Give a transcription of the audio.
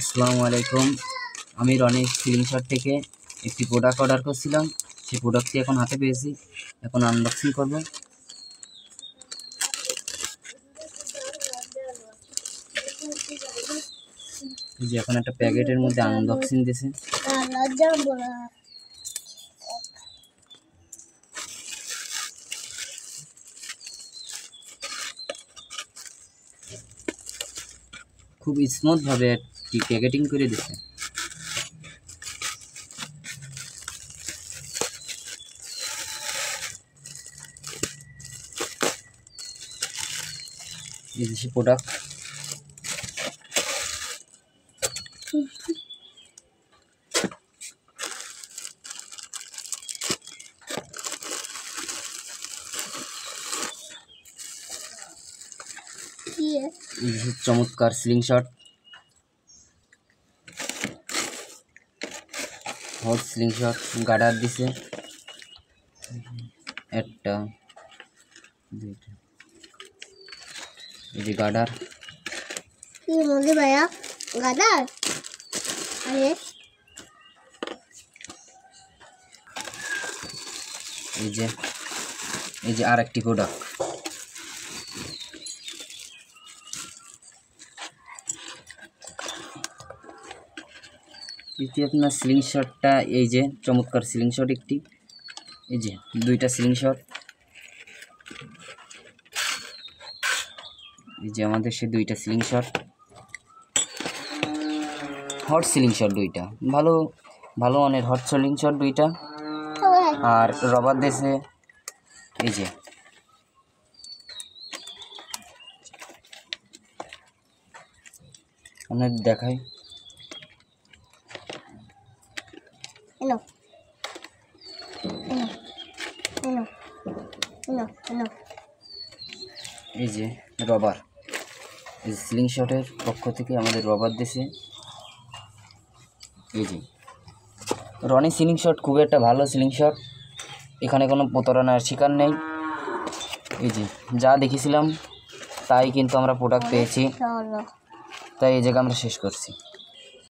আসসালামু আলাইকুম। আমি রনি সিলিং শট থেকে একটি প্রোডাক্ট অর্ডার করছিলাম। সেই প্রোডাক্টটি এখন হাতে পেয়েছি, এখন আনবক্সিং করব। এই যে এখন একটা প্যাকেটের মধ্যে আনবক্সিং দিয়েছে। খুব স্মুথ ভাবে একটি প্যাকেটিং করে দিয়েছে। এই যে প্রোডাক্ট, চমৎকার ceiling shot, hot ceiling shot. Girder দিছে একটা, দুইটা। এই যে গার্ডার, কি বললি ভাইয়া? গার্ডার? আরে এই যে আরেকটি প্রোডাক্ট। আপনার সিলিং শটটা, এই যে চমৎকার সিলিং শট একটি, এই যে দুইটা সিলিং শট। এই যে আমাদের সে দুইটা ceiling shot, hot ceiling shot দুইটা, ভালো ভালো মানের হট সিলিং শট দুইটা। আর রবার দিয়েছে, এই যে অনেক দেখায়। Hello hello hello hello hello এই যে রবার, এই সিলিং শটের পক্ষ থেকে আমাদের রবার দিয়েছে। এই যে রনি সিলিং শট খুব একটা ভালো সিলিং শট, এখানে কোনো প্রতারণার শিকার নেই। এই যে যা দেখেছিলাম তাই কিন্তু আমরা প্রোডাক্ট পেয়েছি, তাই এই জায়গায় আমরা শেষ করছি।